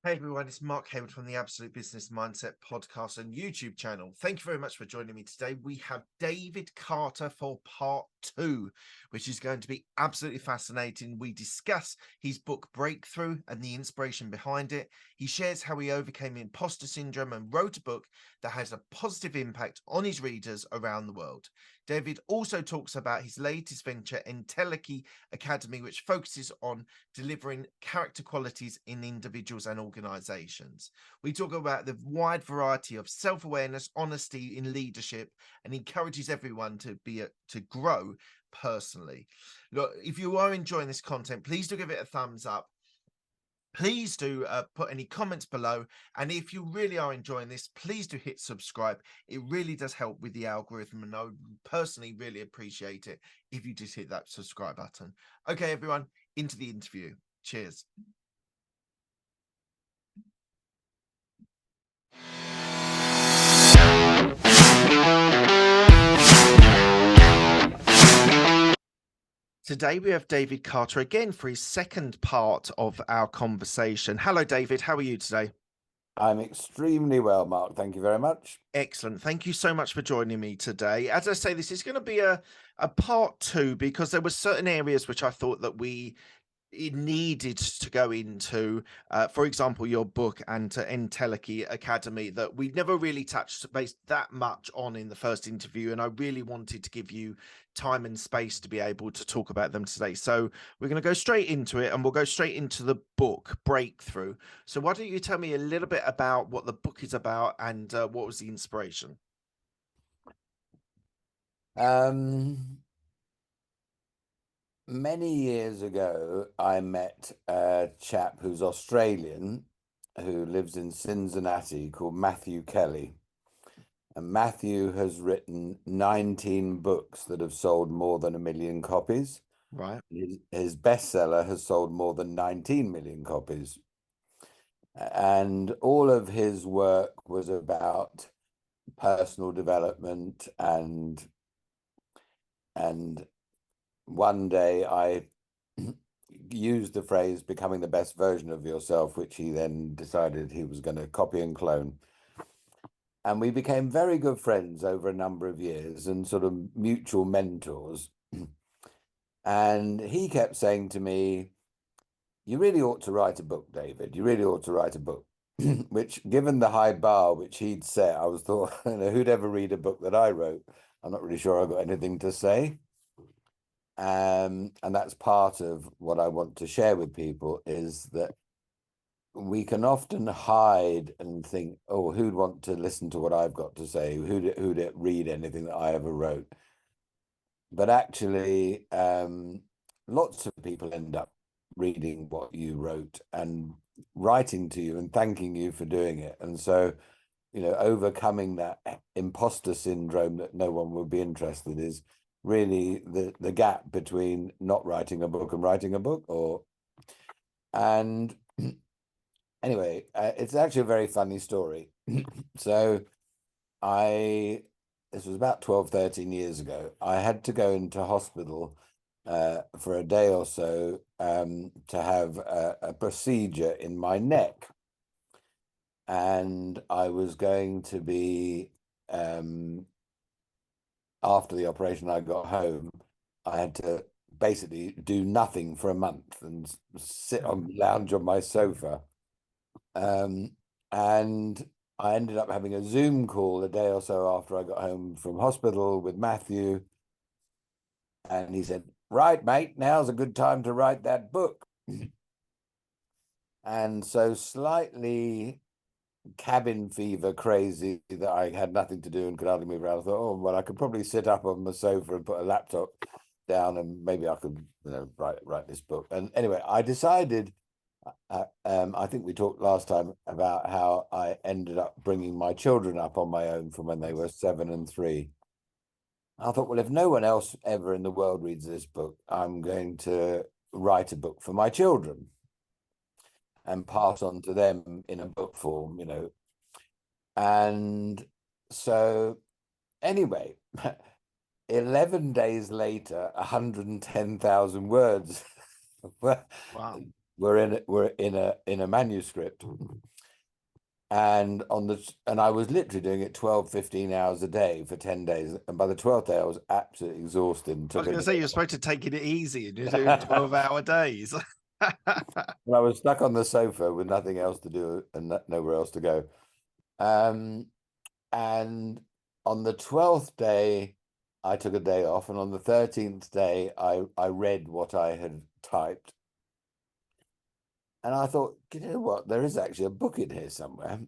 Hey everyone, it's Mark Hayward from the Absolute Business Mindset podcast and YouTube channel. Thank you very much for joining me today. We have David Carter for part 2, which is going to be absolutely fascinating. We discuss his book Breakthrough and the inspiration behind it. He shares how he overcame imposter syndrome and wrote a book that has a positive impact on his readers around the world. David also talks about his latest venture, Intellike Academy, which focuses on delivering character qualities in individuals and organizations. We talk about the wide variety of self-awareness, honesty in leadership, and encourages everyone to grow personally. Look, if you are enjoying this content, please do give it a thumbs up. Please do put any comments below. And if you really are enjoying this, please do hit subscribe. It really does help with the algorithm. And I would personally really appreciate it if you just hit that subscribe button. Okay, everyone, into the interview. Cheers. Today we have David Carter again for his second part of our conversation. Hello, David. How are you today? I'm extremely well, Mark. Thank you very much. Excellent. Thank you so much for joining me today. As I say, this is going to be a part 2 because there were certain areas which I thought that it needed to go into, for example, your book and Intellike Academy, that we never really touched base that much on in the first interview. And I really wanted to give you time and space to be able to talk about them today. So we're going to go straight into it, and we'll go straight into the book Breakthrough. So why don't you tell me a little bit about what the book is about and what was the inspiration? Many years ago, I met a chap who's Australian, who lives in Cincinnati, called Matthew Kelly. And Matthew has written 19 books that have sold more than 1 million copies. Right. His bestseller has sold more than 19 million copies. And all of his work was about personal development, and one day I used the phrase becoming the best version of yourself, which he then decided he was going to copy and clone. And we became very good friends over a number of years and sort of mutual mentors. And he kept saying to me, "You really ought to write a book, David. You really ought to write a book." Which, given the high bar which he'd set, I was thought, who'd ever read a book that I wrote? I'm not really sure I've got anything to say. And that's part of what I want to share with people, is that we can often hide and think, oh, who'd want to listen to what I've got to say? Who'd read anything that I ever wrote? But actually, lots of people end up reading what you wrote and writing to you and thanking you for doing it. And so, overcoming that imposter syndrome that no one would be interested is really the gap between not writing a book and writing a book. And anyway, it's actually a very funny story. So this was about 12, 13 years ago. I had to go into hospital for a day or so to have a procedure in my neck. And I was going to be, after the operation, I got home, I had to basically do nothing for a month and lounge on my sofa. And I ended up having a Zoom call a day or so after I got home from hospital with Matthew. And he said, "Right, mate, now's a good time to write that book." And so, slightly cabin fever crazy, that I had nothing to do and could hardly move around, I thought, oh, well, I could probably sit up on the sofa and put a laptop down and maybe I could, write this book. And anyway, I decided, I think we talked last time about how I ended up bringing my children up on my own from when they were 7 and 3. I thought, well, if no one else ever in the world reads this book, I'm going to write a book for my children and pass on to them in a book form, And so, anyway, 11 days later, 110,000 words Wow. were in a manuscript, and I was literally doing it 12, 15 hours a day for 10 days, and by the 12th day I was absolutely exhausted and I took was a going to day. say you're supposed to take it easy, and you're doing 12-hour days. And I was stuck on the sofa with nothing else to do and nowhere else to go. Um, and on the 12th day, I took a day off, and on the 13th day, I read what I had typed, and I thought, you know what, there is actually a book in here somewhere.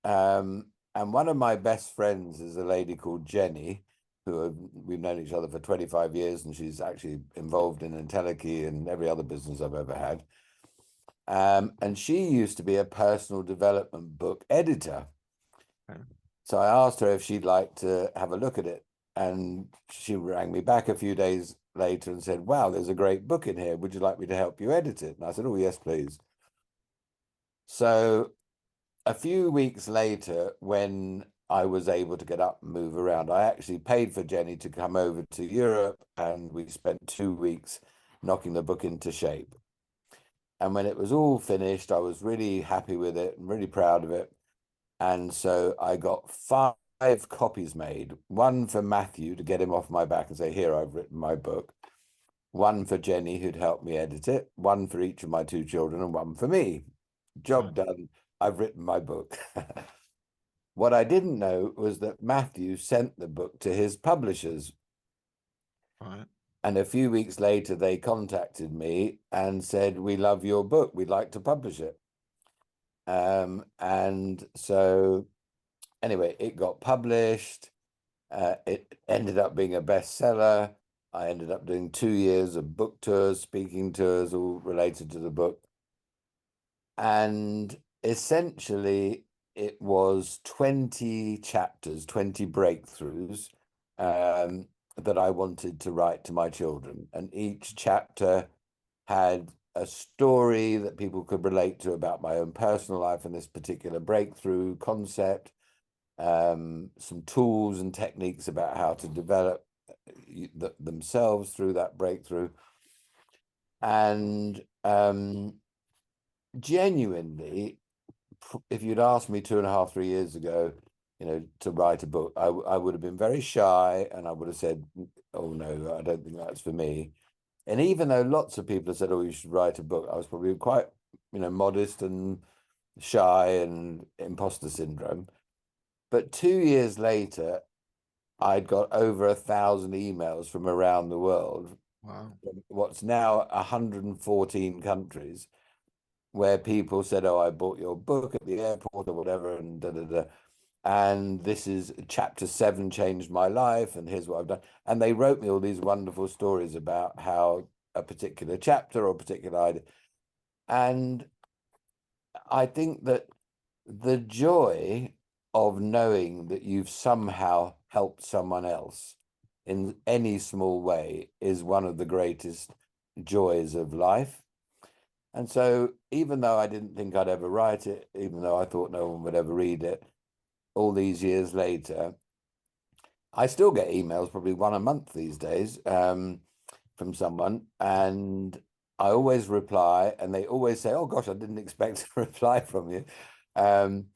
And one of my best friends is a lady called Jenny, we've known each other for 25 years, and she's actually involved in Intellike and every other business I've ever had. And she used to be a personal development book editor. Okay. So I asked her if she'd like to have a look at it. And she rang me back a few days later and said, wow, there's a great book in here. Would you like me to help you edit it? And I said, oh, yes, please. So a few weeks later, when I was able to get up and move around, I actually paid for Jenny to come over to Europe, and we spent 2 weeks knocking the book into shape. And when it was all finished, I was really happy with it and really proud of it. And so I got 5 copies made, one for Matthew to get him off my back and say, here, I've written my book, one for Jenny, who'd helped me edit it, one for each of my 2 children, and one for me. Job done. I've written my book. What I didn't know was that Matthew sent the book to his publishers. Right. And a few weeks later, they contacted me and said, we love your book. We'd like to publish it. And so anyway, it got published. It ended up being a bestseller. I ended up doing 2 years of book tours, speaking tours, all related to the book. And essentially, it was 20 chapters, 20 breakthroughs that I wanted to write to my children. And each chapter had a story that people could relate to about my own personal life and this particular breakthrough concept, some tools and techniques about how to develop themselves through that breakthrough. And genuinely, if you'd asked me 2.5, 3 years ago, to write a book, I would have been very shy, and I would have said, oh no, I don't think that's for me. And even though lots of people have said, oh, you should write a book, I was probably quite, modest and shy and imposter syndrome. But 2 years later, I'd got over 1,000 emails from around the world. Wow. What's now 114 countries, where people said, oh, I bought your book at the airport or whatever, and da da da. And this is chapter 7 changed my life, and here's what I've done. And they wrote me all these wonderful stories about how a particular chapter or a particular idea. And I think that the joy of knowing that you've somehow helped someone else in any small way is one of the greatest joys of life. And so even though I didn't think I'd ever write it, even though I thought no one would ever read it, all these years later, I still get emails, probably one a month these days, from someone, and I always reply, and they always say, oh gosh, I didn't expect a reply from you. And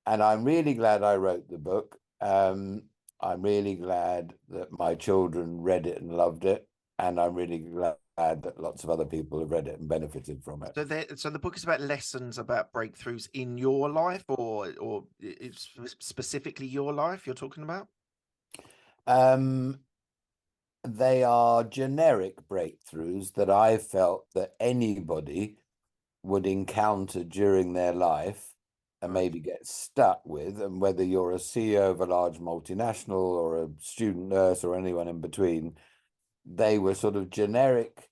I'm really glad I wrote the book. I'm really glad that my children read it and loved it. And I'm really glad that lots of other people have read it and benefited from it. So the book is about lessons about breakthroughs in your life, or it's specifically your life you're talking about? They are generic breakthroughs that I felt that anybody would encounter during their life and maybe get stuck with. And whether you're a CEO of a large multinational or a student nurse or anyone in between, they were sort of generic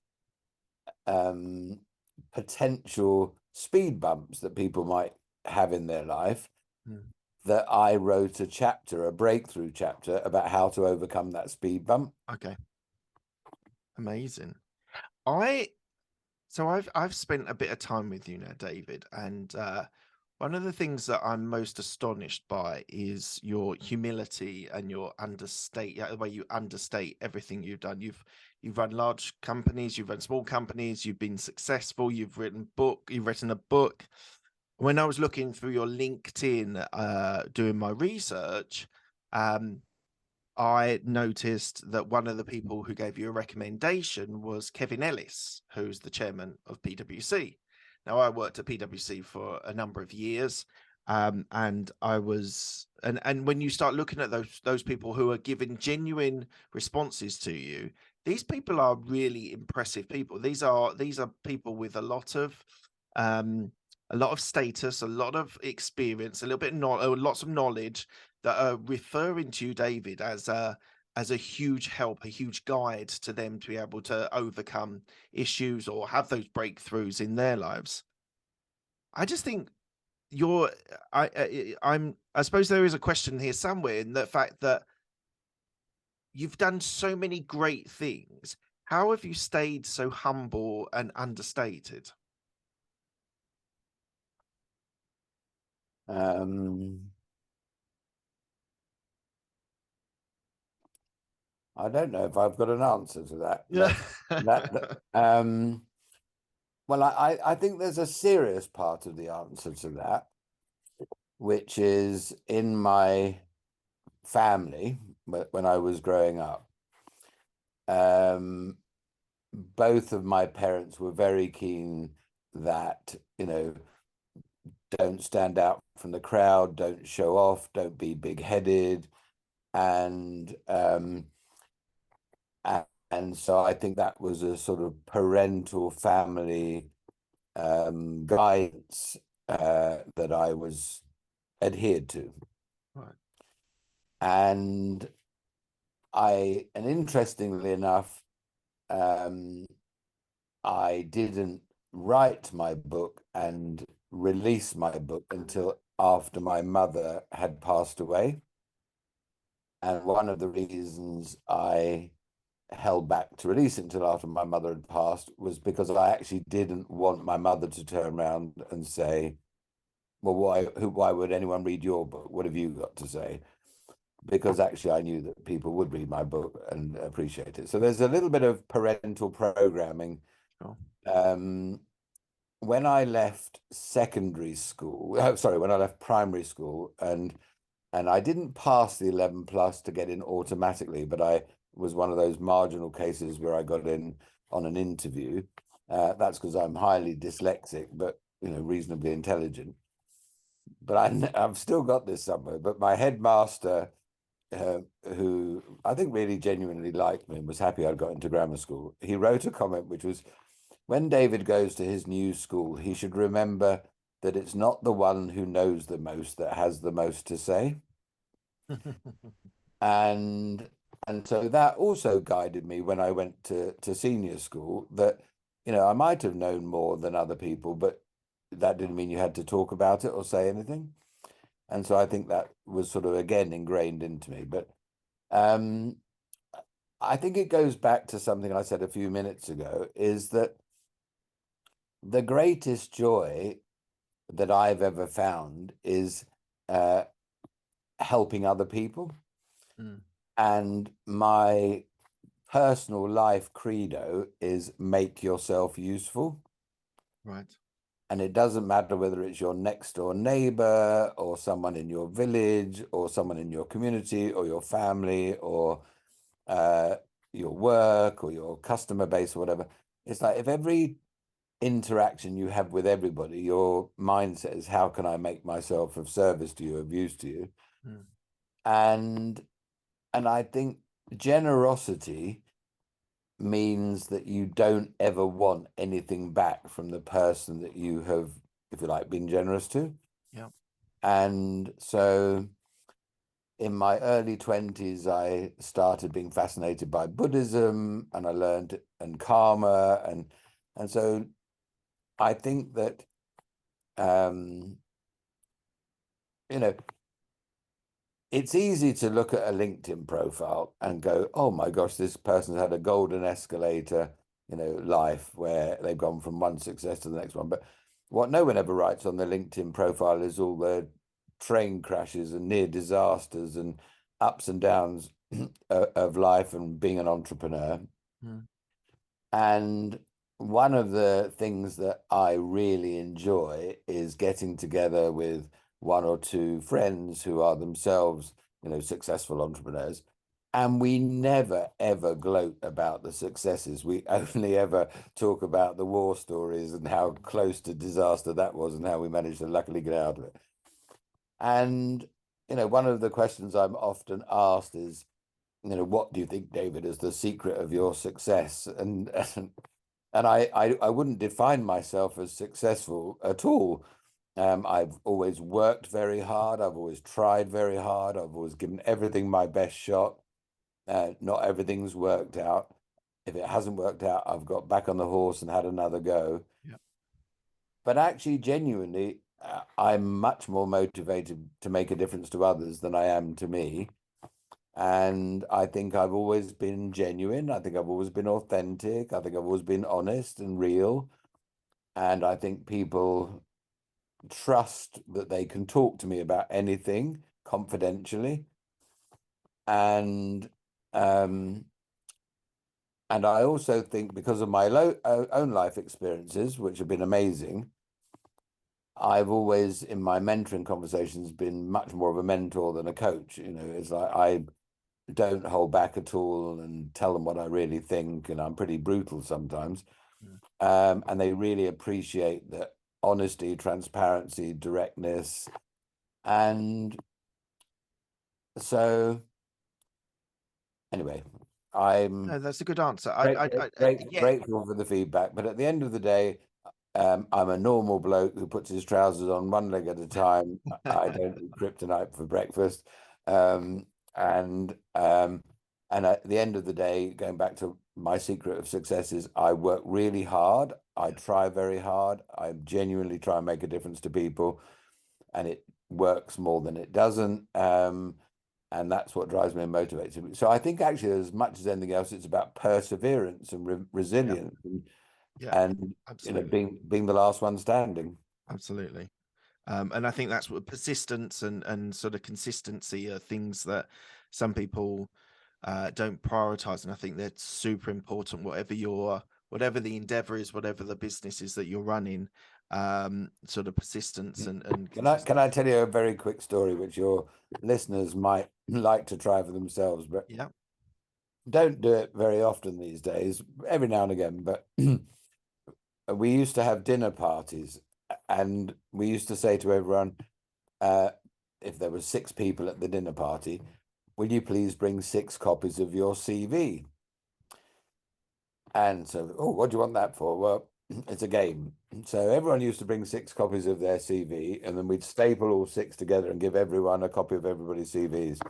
potential speed bumps that people might have in their life, that I wrote a chapter, a breakthrough chapter, about how to overcome that speed bump. Okay. Amazing. So I've spent a bit of time with you now, David, and one of the things that I'm most astonished by is your humility and your the way you understate everything you've done. You've run large companies, you've run small companies, you've been successful, you've written a book. When I was looking through your LinkedIn, doing my research, I noticed that one of the people who gave you a recommendation was Kevin Ellis, who's the chairman of PwC. Now, I worked at PwC for a number of years, and I was, and when you start looking at those people who are giving genuine responses to you, these people are really impressive people. These are people with a lot of status, a lot of experience, a little bit lots of knowledge, that are referring to you, David, as a huge help, a huge guide to them to be able to overcome issues or have those breakthroughs in their lives. I just think I suppose there is a question here somewhere in the fact that you've done so many great things. How have you stayed so humble and understated? I don't know if I've got an answer to that. Yeah. Well, I think there's a serious part of the answer to that, which is in my family when I was growing up. Both of my parents were very keen that, don't stand out from the crowd, don't show off, don't be big-headed. And so I think that was a sort of parental family guidance that I was adhered to. Right. And interestingly enough, I didn't write my book and release my book until after my mother had passed away. And one of the reasons I held back to release it until after my mother had passed was because I actually didn't want my mother to turn around and say, well, why would anyone read your book? What have you got to say? Because actually I knew that people would read my book and appreciate it. So there's a little bit of parental programming. Sure. When I left secondary school, when I left primary school, and I didn't pass the 11 plus to get in automatically, but I was one of those marginal cases where I got in on an interview. That's because I'm highly dyslexic, but reasonably intelligent. But I've still got this somewhere. But my headmaster, who I think really genuinely liked me and was happy I'd got into grammar school, he wrote a comment which was, when David goes to his new school, he should remember that it's not the one who knows the most that has the most to say. and so that also guided me when I went to senior school, that I might have known more than other people, but that didn't mean you had to talk about it or say anything. And so I think that was sort of again ingrained into me. But I think it goes back to something I said a few minutes ago, is that the greatest joy that I've ever found is helping other people. And my personal life credo is make yourself useful. Right. And it doesn't matter whether it's your next door neighbor or someone in your village or someone in your community or your family or your work or your customer base or whatever. It's like, if every interaction you have with everybody, your mindset is, how can I make myself of service to you, of use to you? And I think generosity means that you don't ever want anything back from the person that you have, if you like, been generous to. Yeah. And so in my early 20s, I started being fascinated by Buddhism, and I learned and karma. And so I think that, it's easy to look at a LinkedIn profile and go, oh my gosh, this person's had a golden escalator, life where they've gone from one success to the next one. But what no one ever writes on the LinkedIn profile is all the train crashes and near disasters and ups and downs of life and being an entrepreneur. And one of the things that I really enjoy is getting together with one or two friends who are themselves, successful entrepreneurs. And we never, ever gloat about the successes. We only ever talk about the war stories and how close to disaster that was and how we managed to luckily get out of it. And, one of the questions I'm often asked is, what do you think, David, is the secret of your success? And I wouldn't define myself as successful at all. I've always worked very hard. I've always tried very hard. I've always given everything my best shot. Not everything's worked out. If it hasn't worked out, I've got back on the horse and had another go. Yeah. But actually, genuinely, I'm much more motivated to make a difference to others than I am to me. And I think I've always been genuine. I think I've always been authentic. I think I've always been honest and real. And I think people trust that they can talk to me about anything confidentially. And I also think because of my own life experiences, which have been amazing, I've always, in my mentoring conversations, been much more of a mentor than a coach. It's like I don't hold back at all and tell them what I really think, and I'm pretty brutal sometimes. And they really appreciate that honesty, transparency, directness. And so anyway, I'm That's a good answer. grateful for the feedback, but at the end of the day, I'm a normal bloke who puts his trousers on one leg at a time. I don't eat kryptonite for breakfast. And at the end of the day, going back to my secret of success is I work really hard. I try very hard. I genuinely try and make a difference to people, and it works more than it doesn't. And that's what drives me and motivates me. So I think actually, as much as anything else, it's about perseverance and resilience, and absolutely. being the last one standing. Absolutely. And I think that's what persistence and sort of consistency are things that some people don't prioritize, and I think that's super important. Whatever the endeavor is, whatever the business is that you're running, sort of persistence and Can I tell you a very quick story which your listeners might like to try for themselves, but yeah, don't do it very often these days, every now and again. But we used to have dinner parties, and we used to say to everyone, if there were 6 people at the dinner party, will you please bring 6 copies of your CV? And so, what do you want that for? Well, it's a game. So everyone used to bring 6 copies of their CV, and then we'd staple all 6 together and give everyone a copy of everybody's CVs.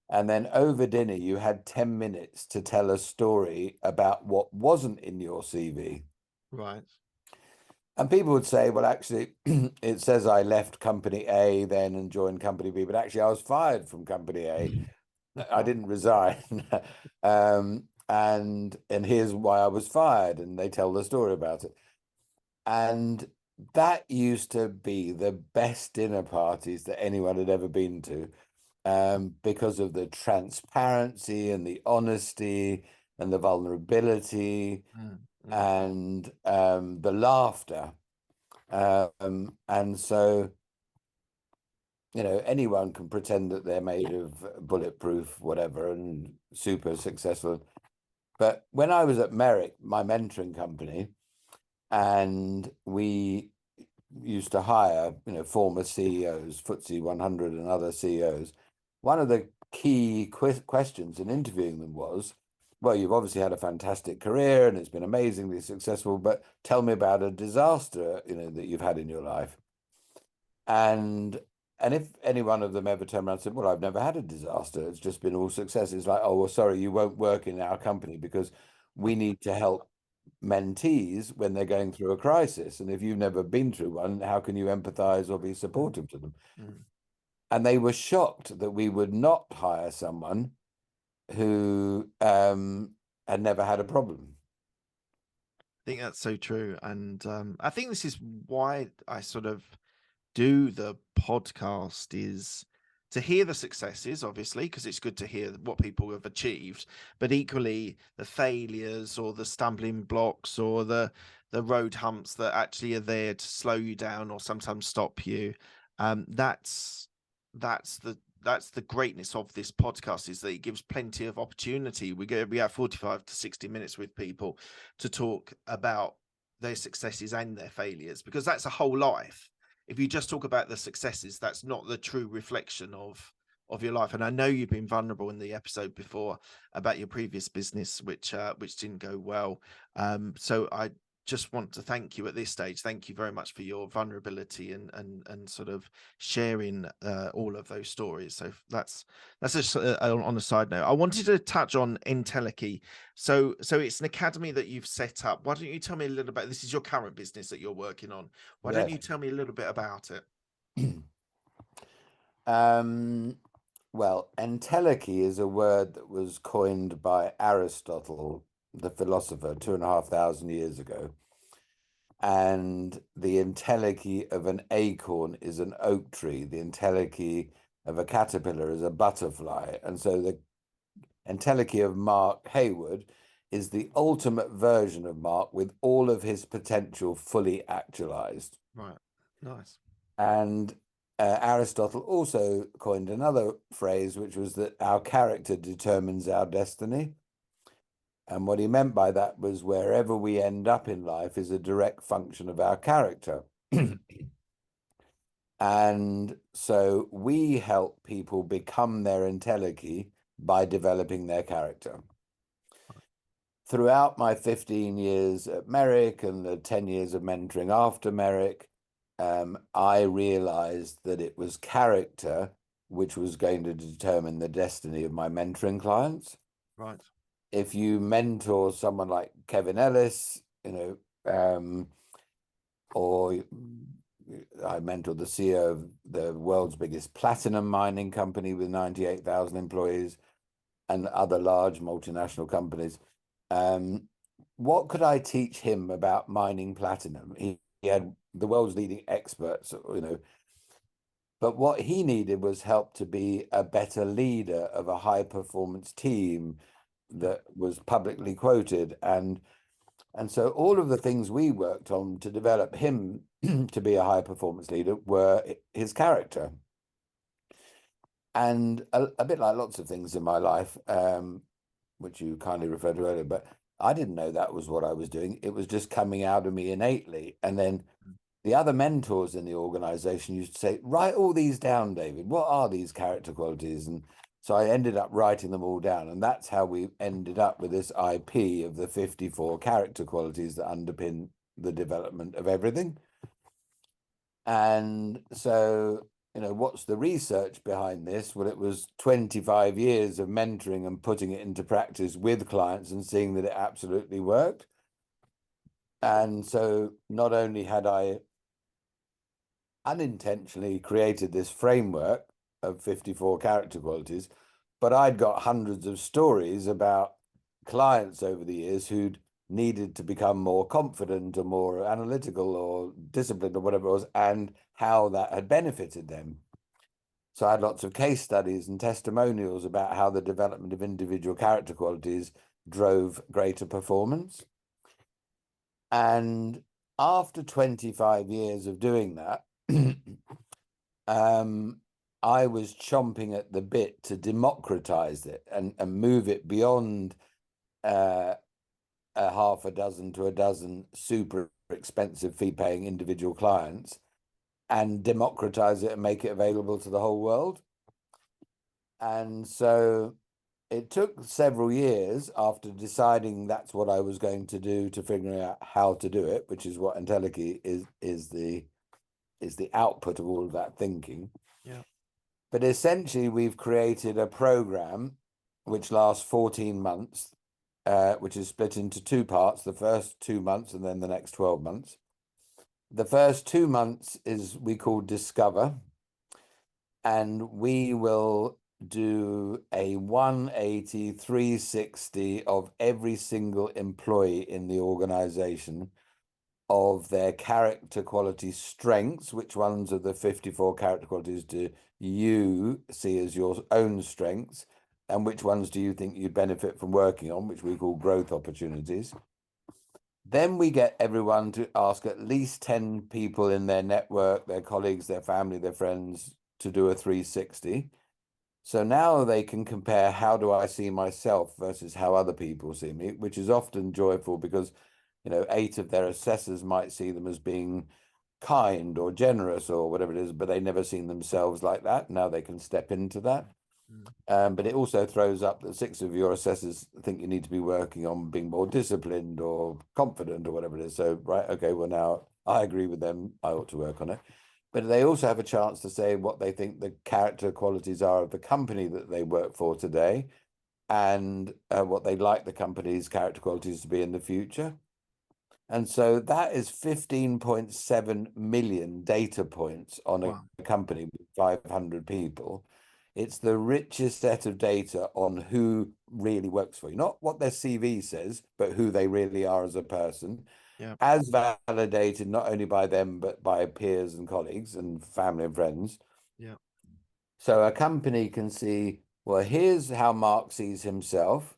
And then over dinner, you had 10 minutes to tell a story about what wasn't in your CV. right. And people would say, well, actually, it says I left company A then and joined company B, but actually I was fired from company A. I didn't resign. And here's why I was fired. And they tell the story about it. And that used to be the best dinner parties that anyone had ever been to, because of the transparency and the honesty and the vulnerability and the laughter. And so, anyone can pretend that they're made of bulletproof, whatever, and super successful. But when I was at Merrick, my mentoring company, and we used to hire, former CEOs, FTSE 100 and other CEOs, one of the key questions in interviewing them was, well, you've obviously had a fantastic career and it's been amazingly successful, but tell me about a disaster, that you've had in your life. And if any one of them ever turned around and said, well, I've never had a disaster, it's just been all success, it's like, oh, well, sorry, you won't work in our company because we need to help mentees when they're going through a crisis. And if you've never been through one, how can you empathize or be supportive to them? And they were shocked that we would not hire someone who had never had a problem. I think that's so true. And I think this is why I sort of do the podcast, is to hear the successes, obviously, because it's good to hear what people have achieved, but equally the failures or the stumbling blocks or the road humps that actually are there to slow you down or sometimes stop you. That's that's the greatness of this podcast, is that it gives plenty of opportunity. We have 45 to 60 minutes with people to talk about their successes and their failures, because that's a whole life. If you just talk about the successes, that's not the true reflection of your life. And I know you've been vulnerable in the episode before about your previous business, which didn't go well. So I just want to thank you at this stage. Thank you very much for your vulnerability and sort of sharing all of those stories. So that's just on a side note. I wanted to touch on Intellike. So it's an academy that you've set up. Why don't you tell me a little about, this is your current business that you're working on. Why don't you tell me a little bit about it? Well, Intellike is a word that was coined by Aristotle, the philosopher, 2,500 years ago. And the Intellike of an acorn is an oak tree. The Intellike of a caterpillar is a butterfly. And so the Intellike of Mark Hayward is the ultimate version of Mark, with all of his potential fully actualized. Right. Nice. And Aristotle also coined another phrase, which was that our character determines our destiny. And what he meant by that was wherever we end up in life is a direct function of our character. And so we help people become their Intellike by developing their character. Throughout my 15 years at Merrick and the 10 years of mentoring after Merrick, I realized that it was character which was going to determine the destiny of my mentoring clients. Right. If you mentor someone like Kevin Ellis, or I mentored the CEO of the world's biggest platinum mining company with 98,000 employees and other large multinational companies. What could I teach him about mining platinum? He had the world's leading experts, but what he needed was help to be a better leader of a high performance team that was publicly quoted. And so all of the things we worked on to develop him to be a high performance leader were his character. And a bit like lots of things in my life, which you kindly referred to earlier, but I didn't know that was what I was doing. It was just coming out of me innately. And then the other mentors in the organization used to say, write all these down, David. What are these character qualities? And so I ended up writing them all down. And that's how we ended up with this IP of the 54 character qualities that underpin the development of everything. And so, what's the research behind this? Well, it was 25 years of mentoring and putting it into practice with clients and seeing that it absolutely worked. And so not only had I unintentionally created this framework of 54 character qualities, but I'd got hundreds of stories about clients over the years who'd needed to become more confident or more analytical or disciplined or whatever it was, and how that had benefited them. So I had lots of case studies and testimonials about how the development of individual character qualities drove greater performance. And after 25 years of doing that, I was chomping at the bit to democratize it and move it beyond a half a dozen to a dozen super expensive fee-paying individual clients, and democratize it and make it available to the whole world. And so it took several years after deciding that's what I was going to do to figuring out how to do it, which is what Intellike is the output of all of that thinking. Yeah. But essentially, we've created a program which lasts 14 months, which is split into two parts, the first 2 months and then the next 12 months. The first 2 months is we call Discover, and we will do a 180, 360 of every single employee in the organization of their character quality strengths. Which ones of the 54 character qualities do you see as your own strengths? And which ones do you think you'd benefit from working on, which we call growth opportunities? Then we get everyone to ask at least 10 people in their network, their colleagues, their family, their friends, to do a 360. So now they can compare, how do I see myself versus how other people see me, which is often joyful because, 8 of their assessors might see them as being kind or generous or whatever it is, but they never seen themselves like that. Now they can step into that. But it also throws up that 6 of your assessors think you need to be working on being more disciplined or confident or whatever it is. So, right, okay, well, now I agree with them. I ought to work on it. But they also have a chance to say what they think the character qualities are of the company that they work for today, and what they'd like the company's character qualities to be in the future. And so that is 15.7 million data points on a company with 500 people. It's the richest set of data on who really works for you, not what their CV says, but who they really are as a person. Yeah. As validated not only by them, but by peers and colleagues and family and friends. Yeah. So a company can see, well, here's how Mark sees himself.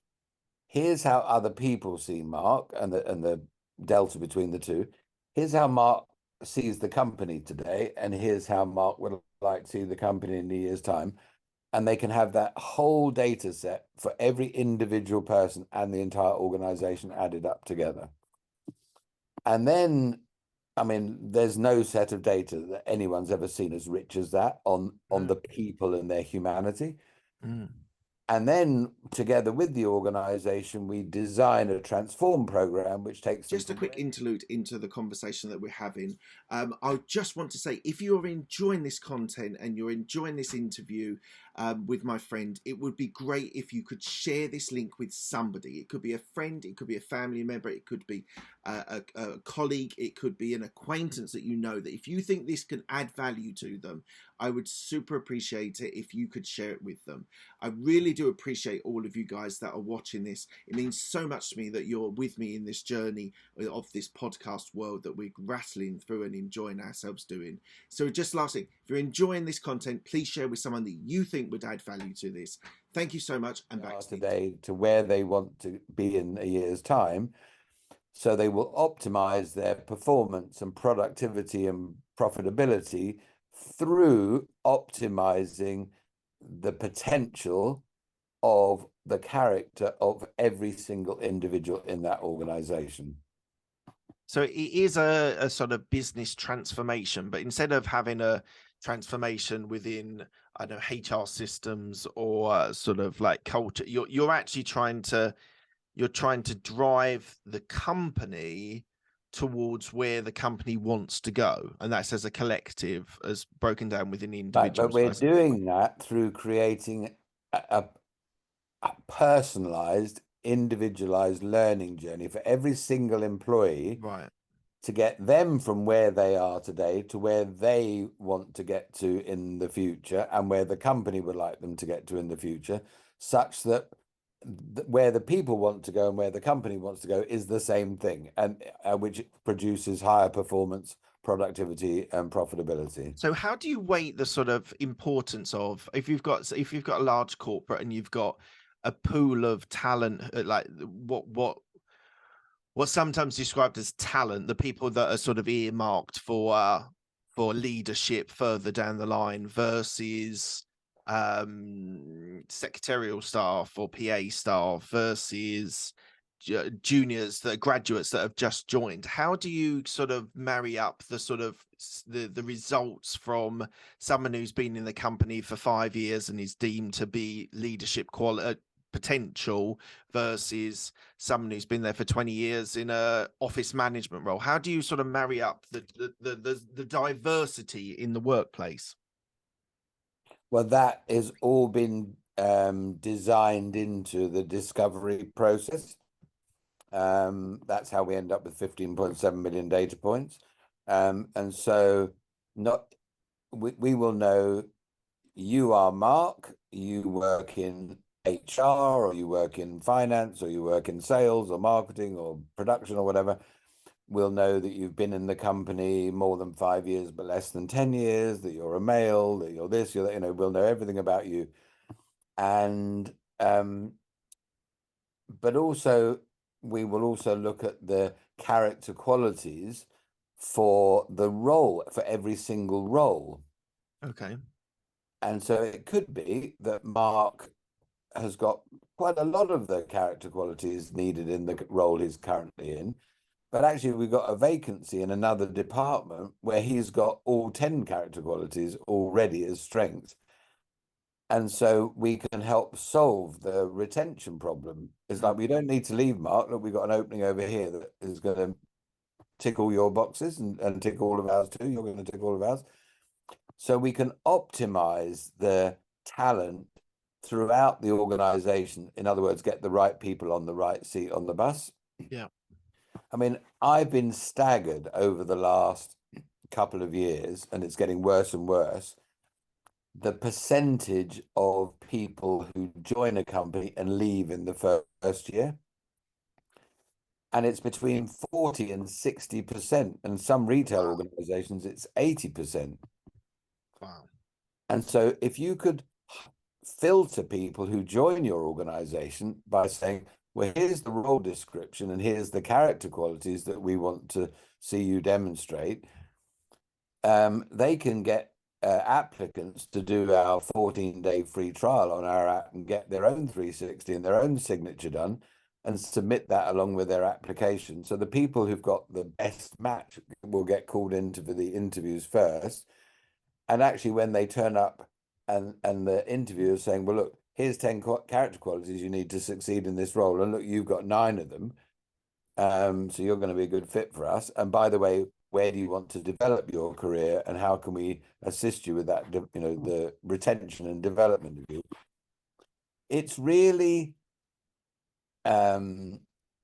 Here's how other people see Mark, and the delta between the two. Here's how Mark sees the company today, and here's how Mark would like to see the company in a year's time. And they can have that whole data set for every individual person and the entire organization added up together. And then, I mean, there's no set of data that anyone's ever seen as rich as that on the people and their humanity. And then together with the organization, we design a transform program, which takes just a quick interlude into the conversation that we're having. I just want to say, if you're enjoying this content and you're enjoying this interview with my friend, it would be great if you could share this link with somebody. It could be a friend, it could be a family member, it could be a colleague, it could be an acquaintance that you know, that if you think this can add value to them, I would super appreciate it if you could share it with them. I really do appreciate all of you guys that are watching this. It means so much to me that you're with me in this journey of this podcast world that we're rattling through and enjoying ourselves doing. So just lastly, if you're enjoying this content, please share with someone that you think would add value to this. Thank you so much. And back today to where they want to be in a year's time. So they will optimize their performance and productivity and profitability through optimizing the potential of the character of every single individual in that organization. So it is a sort of business transformation, but instead of having a transformation within, I don't know, HR systems or sort of like culture, you're actually trying to drive the company towards where the company wants to go, and that's as a collective, as broken down within the individuals. Right, but we're doing that through creating a personalized, individualized learning journey for every single employee, right, to get them from where they are today to where they want to get to in the future, and where the company would like them to get to in the future, such that where the people want to go and where the company wants to go is the same thing, and which produces higher performance, productivity, and profitability. So how do you weight the sort of importance of, if you've got a large corporate and you've got a pool of talent, like what's sometimes described as talent, the people that are sort of earmarked for leadership further down the line, versus secretarial staff or PA staff, versus juniors, that graduates that have just joined? How do you sort of marry up the sort of the results from someone who's been in the company for 5 years and is deemed to be leadership quality potential, versus someone who's been there for 20 years in a office management role? How do you sort of marry up the diversity in the workplace? Well, that has all been designed into the discovery process. That's how we end up with 15.7 million data points. And so we will know you are Mark, you work in HR, or you work in finance, or you work in sales or marketing or production or whatever. we'll know that you've been in the company more than 5 years, but less than 10 years, that you're a male, that you're this, you're that, we'll know everything about you. And, but also, we will also look at the character qualities for the role, for every single role. Okay. And so it could be that Mark has got quite a lot of the character qualities needed in the role he's currently in. But actually, we've got a vacancy in another department where he's got all 10 character qualities already as strengths. And so we can help solve the retention problem. It's like, we don't need to leave, Mark. Look, we've got an opening over here that is going to tick all your boxes and tick all of ours too. You're going to tick all of ours. So we can optimize the talent throughout the organization. In other words, get the right people on the right seat on the bus. Yeah. I mean, I've been staggered over the last couple of years, and it's getting worse and worse, the percentage of people who join a company and leave in the first year. And it's between 40 and 60%. And some retail organizations, it's 80%. Wow. And so if you could filter people who join your organization by saying, well, here's the role description and here's the character qualities that we want to see you demonstrate, they can get applicants to do our 14-day free trial on our app and get their own 360 and their own signature done and submit that along with their application. So the people who've got the best match will get called into for the interviews first. And actually, when they turn up and the interviewer is saying, well, look, here's 10 character qualities you need to succeed in this role. And look, you've got 9 of them. So you're going to be a good fit for us. And by the way, where do you want to develop your career and how can we assist you with that, the retention and development of you? It's really, I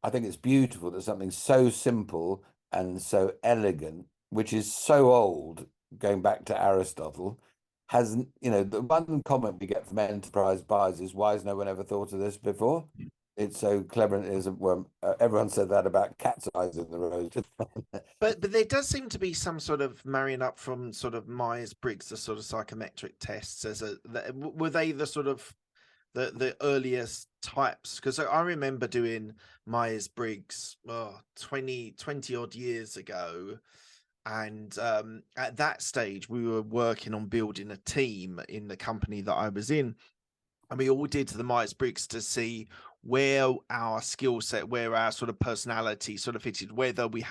think it's beautiful that something so simple and so elegant, which is so old, going back to Aristotle, has, the one comment we get from enterprise buyers is, why has no one ever thought of this before? It's so clever and it isn't. Well, everyone said that about cat's eyes in the road. But there does seem to be some sort of marrying up from sort of Myers-Briggs, the sort of psychometric tests. Were they the sort of the earliest types? Because I remember doing Myers-Briggs 20 odd years ago. And at that stage, we were working on building a team in the company that I was in. And we all did the Myers-Briggs to see where our skill set, where our sort of personality sort of fitted, whether we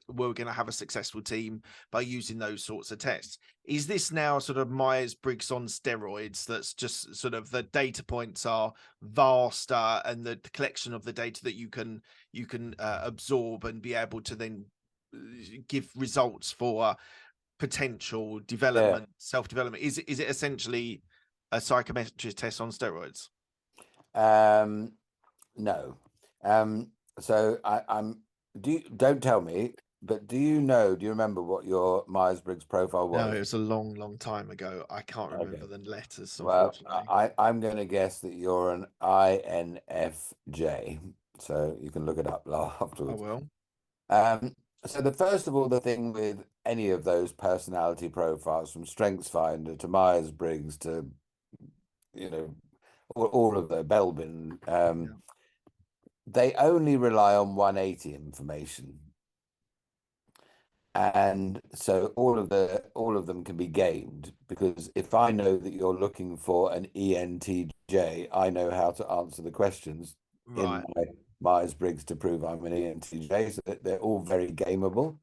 were going to have a successful team by using those sorts of tests. Is this now sort of Myers-Briggs on steroids? That's just sort of the data points are vaster and the collection of the data that you can absorb and be able to then give results for potential development, self-development. Is it essentially a psychometric test on steroids? No. So don't tell me, but do you remember what your Myers-Briggs profile was? No, it was a long time ago. I can't remember the letters, Well, unfortunately. I'm going to guess that you're an INFJ, so you can look it up afterwards. So first of all, the thing with any of those personality profiles, from StrengthsFinder to Myers-Briggs to, all of the Belbin, they only rely on 180 information. And so all of them can be gamed, because if I know that you're looking for an ENTJ, I know how to answer the questions in my Myers-Briggs to prove I'm an ENTJ. So they're all very gameable.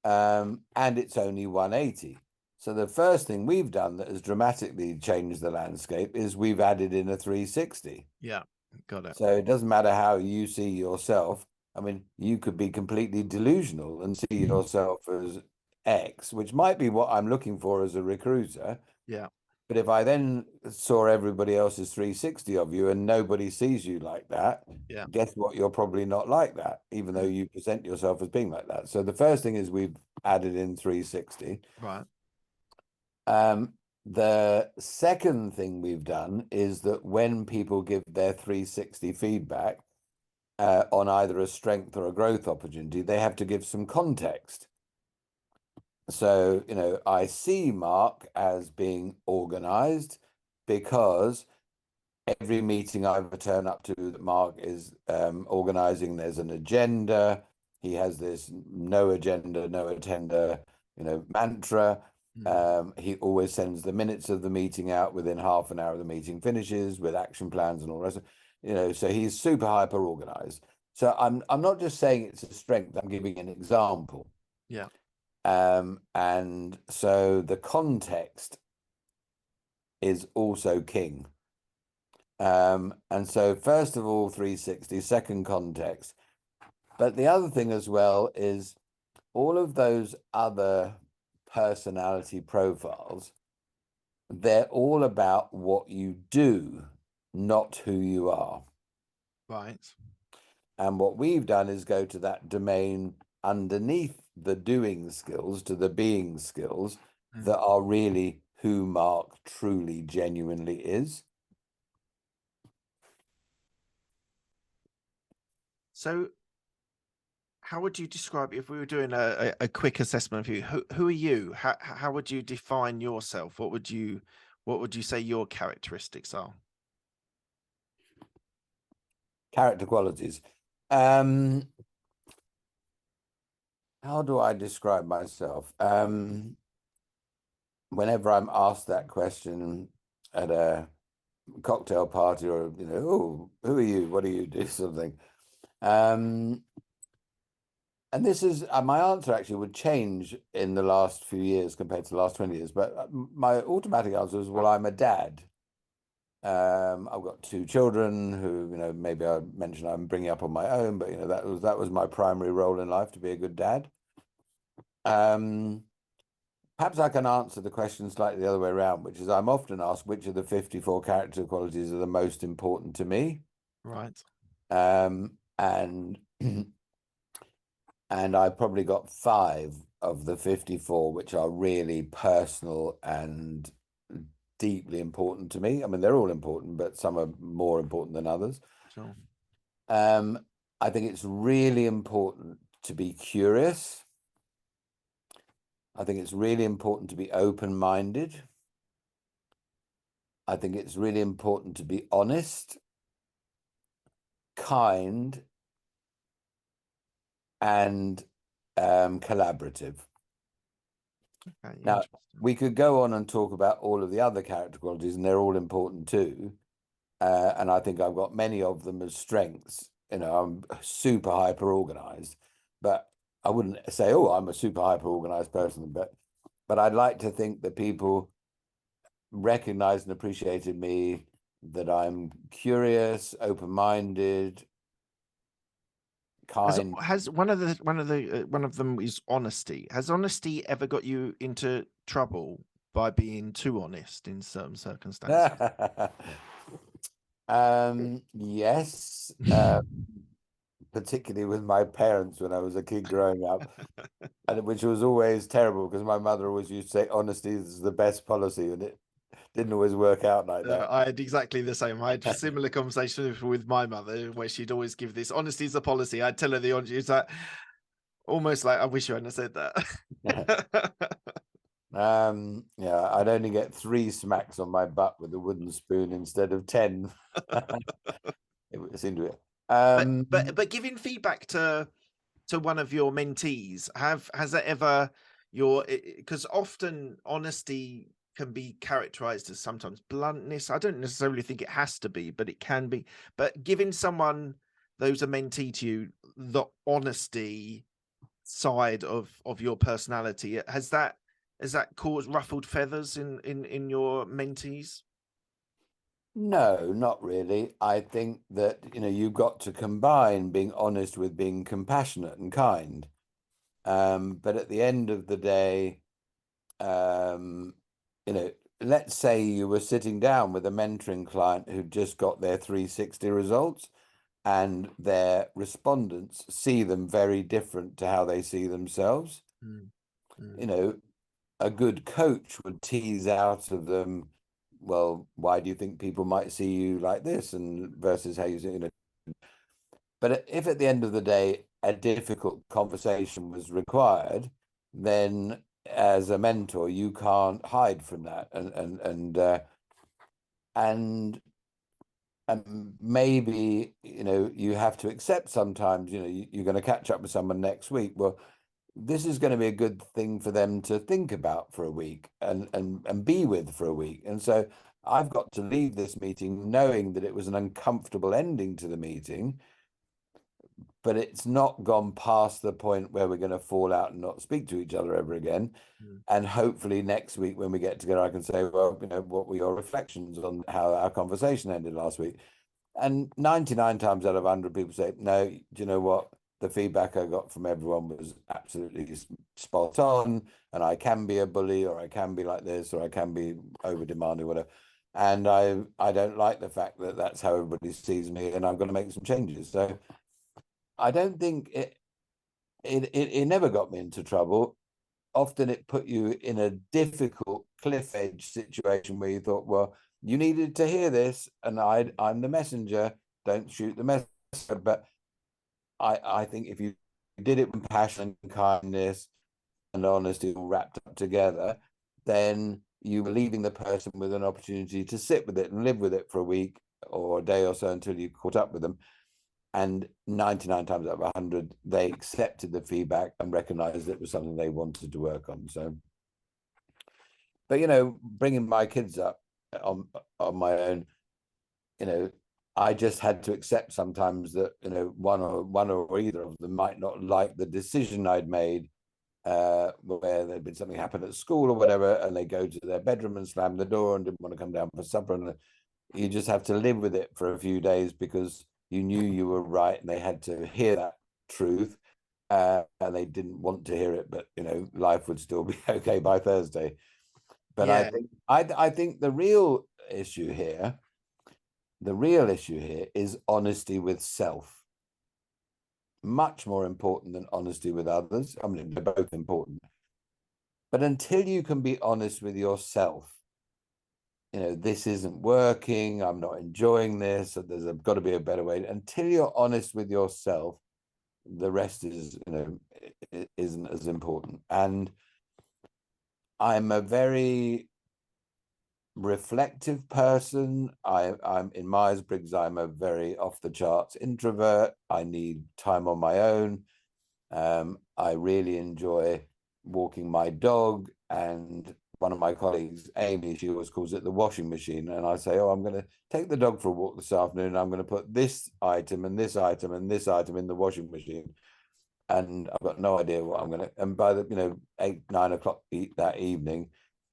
And it's only 180. So the first thing we've done that has dramatically changed the landscape is we've added in a 360. Yeah, got it. So it doesn't matter how you see yourself. I mean, you could be completely delusional and see yourself as X, which might be what I'm looking for as a recruiter. Yeah. But if I then saw everybody else's 360 of you and nobody sees you like that, guess what? You're probably not like that, even though you present yourself as being like that. So the first thing is we've added in 360. Right. The second thing we've done is that when people give their 360 feedback, on either a strength or a growth opportunity, they have to give some context. So, I see Mark as being organized because every meeting I ever turn up to that Mark is organizing, there's an agenda. He has this no agenda, no attender, mantra. He always sends the minutes of the meeting out within half an hour of the meeting finishes with action plans and all the rest. So he's super hyper organized. So I'm not just saying it's a strength, I'm giving an example. Yeah. And so the context is also king. And so first of all, 360, second context. But the other thing as well is all of those other personality profiles, they're all about what you do, not who you are. Right. And what we've done is go to that domain underneath the doing skills to the being skills that are really who Mark truly, genuinely is. So how would you describe, if we were doing a quick assessment of you, who are you? How would you define yourself? What would you say your characteristics are? Character qualities. How do I describe myself? Whenever I'm asked that question at a cocktail party or, oh, who are you? What do you do? Something. And this is my answer actually would change in the last few years compared to the last 20 years. But my automatic answer is, well, I'm a dad. I've got 2 children who, maybe I mentioned I'm bringing up on my own, but that was my primary role in life, to be a good dad. Perhaps I can answer the question slightly the other way around, which is I'm often asked which of the 54 character qualities are the most important to me. Right. And and I've probably got 5 of the 54 which are really personal and deeply important to me. I mean, they're all important, but some are more important than others. Sure. I think it's really important to be curious. I think it's really important to be open-minded. I think it's really important to be honest, kind, and collaborative. Okay, now, we could go on and talk about all of the other character qualities, and they're all important too. And I think I've got many of them as strengths. I'm super hyper organized, but I wouldn't say, oh, I'm a super hyper organized person. But I'd like to think that people recognized and appreciated me, that I'm curious, open-minded, kind. Has one of them is honesty. Has honesty ever got you into trouble by being too honest in certain circumstances? Yes, particularly with my parents when I was a kid growing up, and which was always terrible because my mother always used to say honesty is the best policy, and it didn't always work out like that. I had exactly the same. I had a similar conversation with my mother where she'd always give this honesty is the policy. I'd tell her the honesty. It's like almost like I wish you hadn't said that. Yeah, I'd only get 3 smacks on my butt with a wooden spoon instead of 10. It seemed to it. But giving feedback to one of your mentees, has that ever because often honesty can be characterized as sometimes bluntness. I don't necessarily think it has to be, but it can be. But giving someone those a mentee to you, the honesty side of your personality, has that caused ruffled feathers in your mentees? No, not really. I think that, you've got to combine being honest with being compassionate and kind. But at the end of the day, let's say you were sitting down with a mentoring client who just got their 360 results, and their respondents see them very different to how they see themselves. A good coach would tease out of them, well, why do you think people might see you like this, and versus how you see, But if at the end of the day a difficult conversation was required, then as a mentor you can't hide from that, and maybe you have to accept sometimes you're going to catch up with someone next week. Well, this is going to be a good thing for them to think about for a week and be with for a week. And so I've got to leave this meeting knowing that it was an uncomfortable ending to the meeting, but it's not gone past the point where we're going to fall out and not speak to each other ever again. And hopefully next week when we get together, I can say, well, what were your reflections on how our conversation ended last week? And 99 times out of 100 people say, no, do you know what? The feedback I got from everyone was absolutely spot on. And I can be a bully, or I can be like this, or I can be over demanding, whatever. And I don't like the fact that that's how everybody sees me, and I'm going to make some changes. So I don't think it never got me into trouble. Often it put you in a difficult cliff edge situation where you thought, well, you needed to hear this, and I'm the messenger. Don't shoot the messenger. But I think if you did it with passion and kindness and honesty all wrapped up together, then you were leaving the person with an opportunity to sit with it and live with it for a week or a day or so until you caught up with them. And 99 times out of 100, they accepted the feedback and recognized it was something they wanted to work on. So, but bringing my kids up on my own, I just had to accept sometimes that one or either of them might not like the decision I'd made, where there'd been something happen at school or whatever, and they go to their bedroom and slam the door and didn't want to come down for supper, and you just have to live with it for a few days because you knew you were right and they had to hear that truth, and they didn't want to hear it, but life would still be okay by Thursday. But yeah. I think the real issue here is honesty with self. Much more important than honesty with others. I mean, they're both important. But until you can be honest with yourself, this isn't working, I'm not enjoying this, there's got to be a better way. Until you're honest with yourself, the rest is, isn't as important. And I'm a very reflective person. I'm in Myers-Briggs, I'm a very off the charts introvert. I need time on my own. I really enjoy walking my dog, and one of my colleagues, Amy, she always calls it the washing machine. And I say, oh, I'm going to take the dog for a walk this afternoon. I'm going to put this item and this item and this item in the washing machine. And I've got no idea what I'm going to, and by the, 8, 9 o'clock that evening,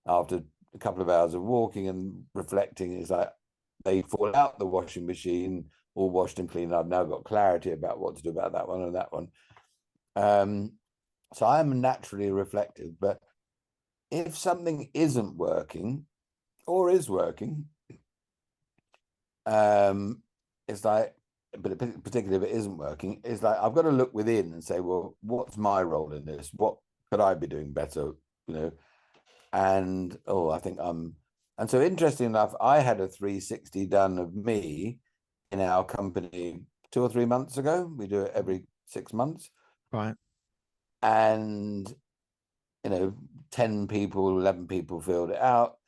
after a couple of hours of walking and reflecting, is like they fall out the washing machine, all washed and clean. I've now got clarity about what to do about that one and that one. So I'm naturally reflective, but if something isn't working or is working, it's like, but particularly if it isn't working, it's like I've got to look within and say, well, what's my role in this? What could I be doing better? And I think and so interesting enough, I had a 360 done of me in our company 2 or 3 months ago. We do it every 6 months. Right. And 10 people, 11 people filled it out,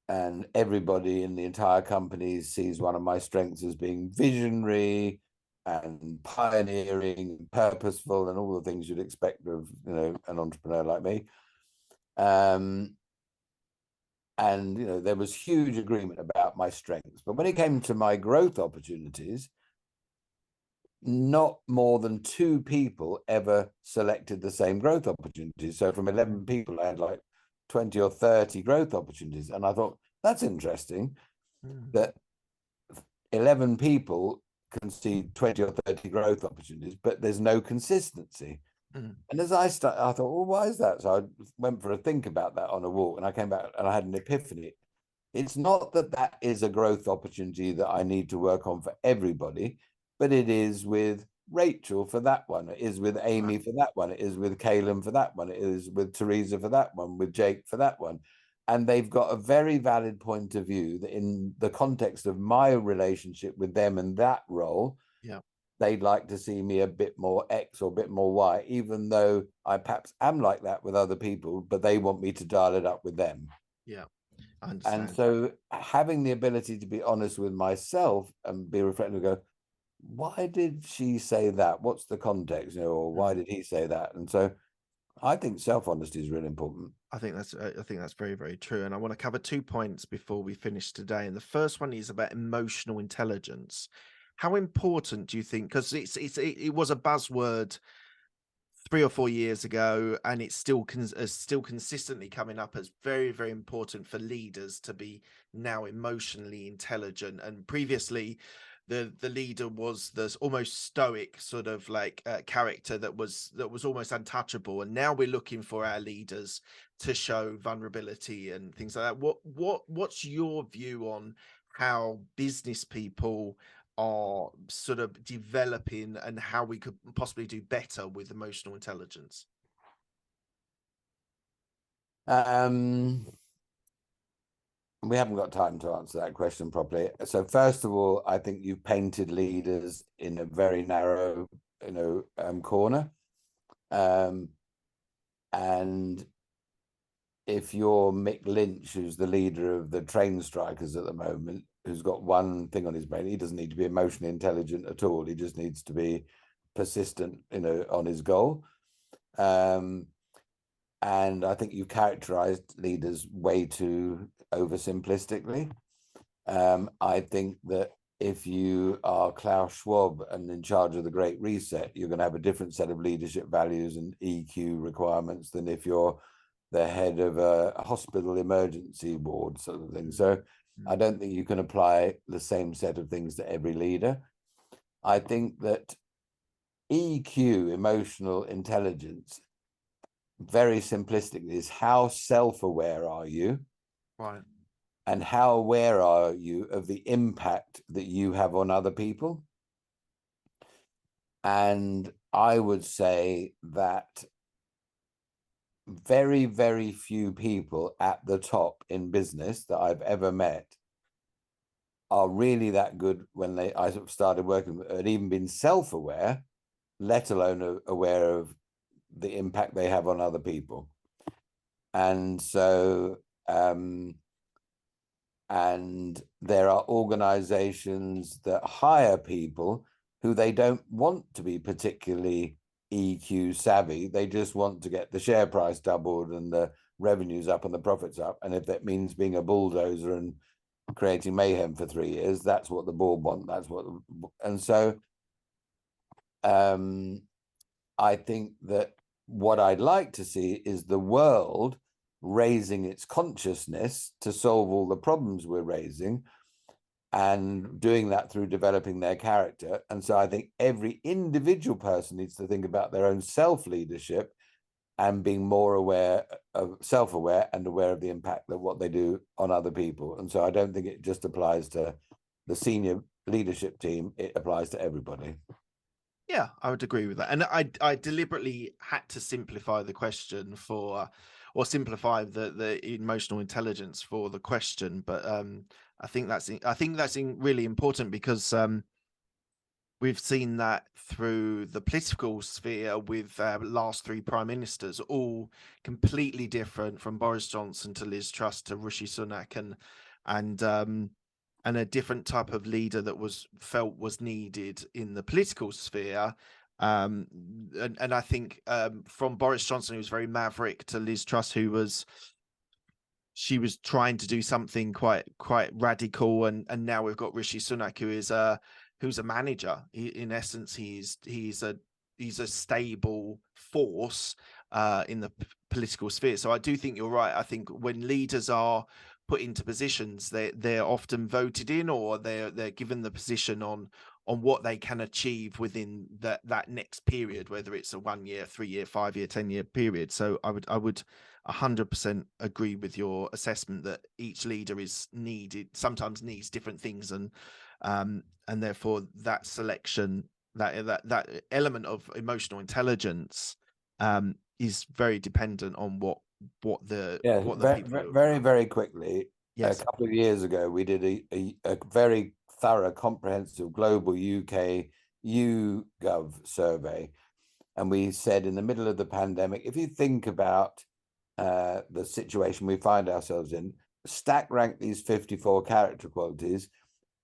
and everybody in the entire company sees one of my strengths as being visionary and pioneering and purposeful and all the things you'd expect of an entrepreneur like me. And there was huge agreement about my strengths, but when it came to my growth opportunities, not more than 2 people ever selected the same growth opportunities. So from 11 people, I had like 20 or 30 growth opportunities. And I thought, that's interesting that 11 people can see 20 or 30 growth opportunities, but there's no consistency. And as I thought, well, why is that? So I went for a think about that on a walk, and I came back and I had an epiphany. It's not that is a growth opportunity that I need to work on for everybody, but it is with Rachel for that one. It is with Amy for that one. It is with Caleb for that one. It is with Teresa for that one, with Jake for that one. And they've got a very valid point of view that in the context of my relationship with them and that role, they'd like to see me a bit more X or a bit more Y, even though I perhaps am like that with other people, but they want me to dial it up with them. Yeah, I understand. And so having the ability to be honest with myself and be reflective and go, why did she say that? What's the context? Or why did he say that? And so I think self-honesty is really important. I think that's very, very true. And I want to cover 2 points before we finish today. And the first one is about emotional intelligence. How important do you think? Because it was a buzzword 3 or 4 years ago, and it's still still consistently coming up as very, very important for leaders to be now emotionally intelligent. And previously, the leader was this almost stoic sort of like character that was almost untouchable. And now we're looking for our leaders to show vulnerability and things like that. What's your view on how business people are sort of developing and how we could possibly do better with emotional intelligence? We haven't got time to answer that question properly. So first of all, I think you've painted leaders in a very narrow, corner. And if you're Mick Lynch, who's the leader of the train strikers at the moment, who's got one thing on his brain, he doesn't need to be emotionally intelligent at all. He just needs to be persistent, on his goal. And I think you characterized leaders way too oversimplistically. I think that if you are Klaus Schwab and in charge of the Great Reset, you're going to have a different set of leadership values and EQ requirements than if you're the head of a hospital emergency ward sort of thing. So I don't think you can apply the same set of things to every leader. I think that EQ, emotional intelligence, very simplistically, is how self-aware are you? Right. And how aware are you of the impact that you have on other people? And I would say that very, very few people at the top in business that I've ever met are really that good when I sort of started working and even been self-aware, let alone aware of the impact they have on other people. And so and there are organizations that hire people who they don't want to be particularly EQ savvy. They just want to get the share price doubled and the revenues up and the profits up. And if that means being a bulldozer and creating mayhem for 3 years, that's what the board want. And so I think that what I'd like to see is the world raising its consciousness to solve all the problems we're raising, and doing that through developing their character. And so I think every individual person needs to think about their own self-leadership and being more aware of self-aware and aware of the impact that what they do on other people. And so I don't think it just applies to the senior leadership team, it applies to everybody. Yeah, I would agree with that. And I deliberately had to simplify the question or simplify the emotional intelligence for the question. But I think that's really important because we've seen that through the political sphere with last 3 prime ministers, all completely different, from Boris Johnson to Liz Truss to Rishi Sunak, and a different type of leader that was felt was needed in the political sphere. And I think from Boris Johnson, who was very maverick, to Liz Truss, she was trying to do something quite radical, and now we've got Rishi Sunak, who's a manager. In essence, he's a stable force in the political sphere. So I do think you're right. I think when leaders are put into positions, they're often voted in, or they're given the position on what they can achieve within that next period, whether it's a 1 year, 3 year, 5 year, 10-year period. So I would 100% agree with your assessment that each leader sometimes needs different things, and therefore that selection, that element of emotional intelligence is very dependent on what the people very, very quickly. Yes. A couple of years ago, we did a very thorough, comprehensive global UK YouGov survey, and we said in the middle of the pandemic, if you think about the situation we find ourselves in, stack rank these 54 character qualities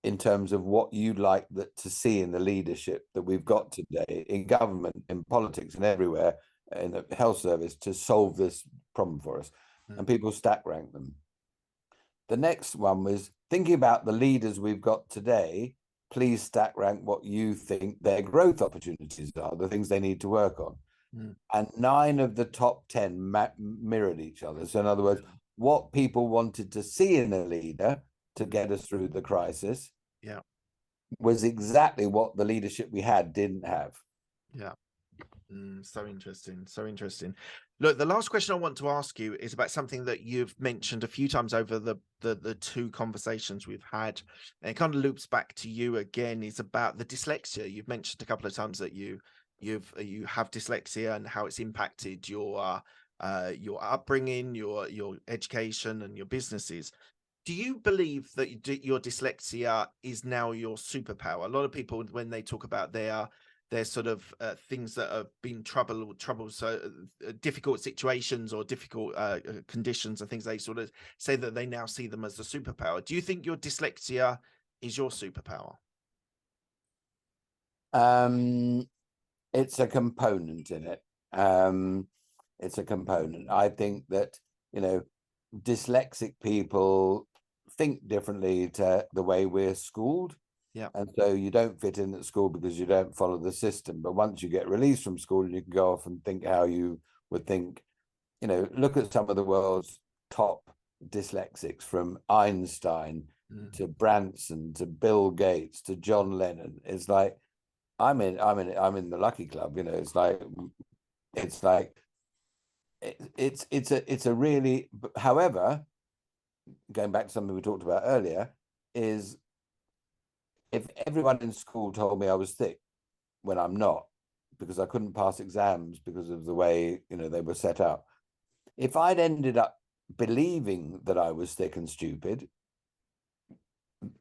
in terms of what you'd like to see in the leadership that we've got today in government, in politics, and everywhere, in the health service, to solve this problem for us. And people stack rank them. The next one was thinking about the leaders we've got today. Please stack rank what you think their growth opportunities are, the things they need to work on. And 9 of the top 10 mirrored each other. So in other words, what people wanted to see in a leader to get us through the crisis was exactly what the leadership we had didn't have. So interesting. So interesting. Look, the last question I want to ask you is about something that you've mentioned a few times over the 2 conversations we've had, and it kind of loops back to you again. Is about the dyslexia. You've mentioned a couple of times that you have dyslexia and how it's impacted your upbringing, your education, and your businesses. Do you believe that your dyslexia is now your superpower? A lot of people, when they talk about their sort of things that have been difficult situations or difficult conditions and things, they sort of say that they now see them as a superpower. Do you think your dyslexia is your superpower? It's a component in it. It's a component. I think that, dyslexic people think differently to the way we're schooled. And so you don't fit in at school because you don't follow the system. But once you get released from school, you can go off and think how you would think. Look at some of the world's top dyslexics, from Einstein to Branson to Bill Gates to John Lennon. It's like I'm in the lucky club. It's a really. However, going back to something we talked about earlier, is if everyone in school told me I was thick when I'm not, because I couldn't pass exams because of the way they were set up, if I'd ended up believing that I was thick and stupid,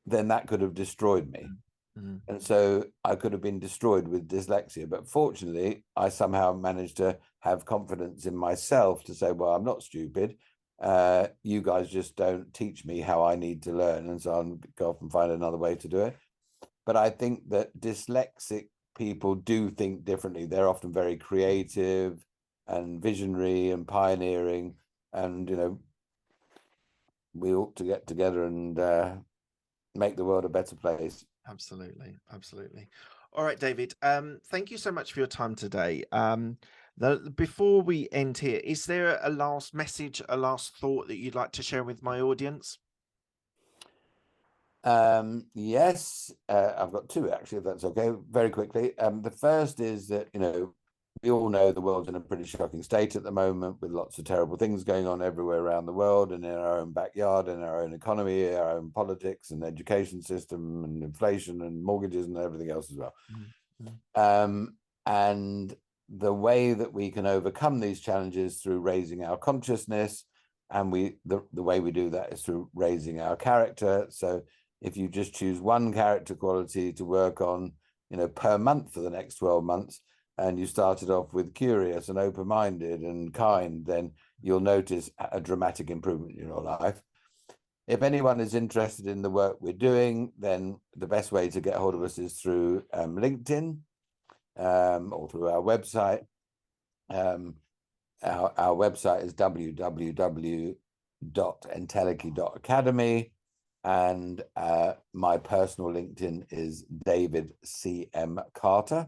then that could have destroyed me. And so I could have been destroyed with dyslexia. But fortunately, I somehow managed to have confidence in myself to say, well, I'm not stupid. You guys just don't teach me how I need to learn. And so I'll go off and find another way to do it. But I think that dyslexic people do think differently. They're often very creative and visionary and pioneering. And, we ought to get together and make the world a better place. Absolutely. Absolutely. All right, David. Thank you so much for your time today. Before we end here, is there a last message, a last thought that you'd like to share with my audience? Yes, I've got 2 actually, if that's okay, very quickly. The first is that, we all know the world's in a pretty shocking state at the moment, with lots of terrible things going on everywhere around the world and in our own backyard, in our own economy, our own politics and education system and inflation and mortgages and everything else as well. And the way that we can overcome these challenges through raising our consciousness, and the way we do that is through raising our character. So if you just choose one character quality to work on, per month for the next 12 months, and you started off with curious and open-minded and kind, then you'll notice a dramatic improvement in your life. If anyone is interested in the work we're doing, then the best way to get hold of us is through LinkedIn or through our website. Our website is www.intellike.academy. And my personal LinkedIn is David C.M. Carter.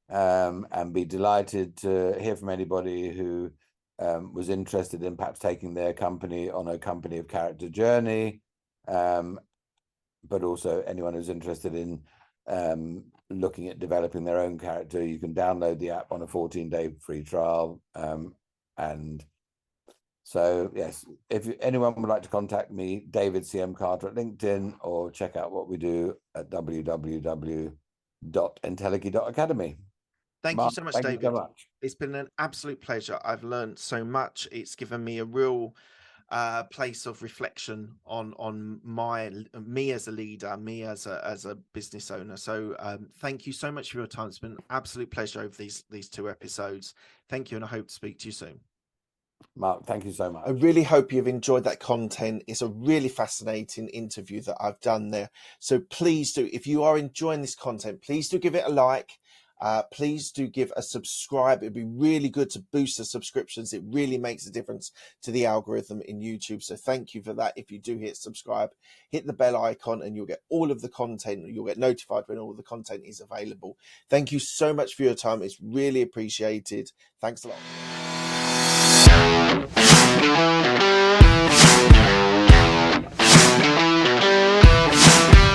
And be delighted to hear from anybody who was interested in perhaps taking their company on a company of character journey, but also anyone who's interested in looking at developing their own character. You can download the app on a 14-day free trial. And so, yes, if anyone would like to contact me, David C.M. Carter at LinkedIn, or check out what we do at www.intellike.academy. Thank you so much, David. Thank you so much. It's been an absolute pleasure. I've learned so much. It's given me a real place of reflection on me as a leader, me as a business owner. So thank you so much for your time. It's been an absolute pleasure over these 2 episodes. Thank you, and I hope to speak to you soon. Mark, thank you so much. I really hope you've enjoyed that content. It's a really fascinating interview that I've done there. So please do, if you are enjoying this content, please do give it a like. Please do give a subscribe. It'd be really good to boost the subscriptions. It really makes a difference to the algorithm in YouTube. So thank you for that. If you do hit subscribe, hit the bell icon and you'll get all of the content. You'll get notified when all the content is available. Thank you so much for your time. It's really appreciated. Thanks a lot.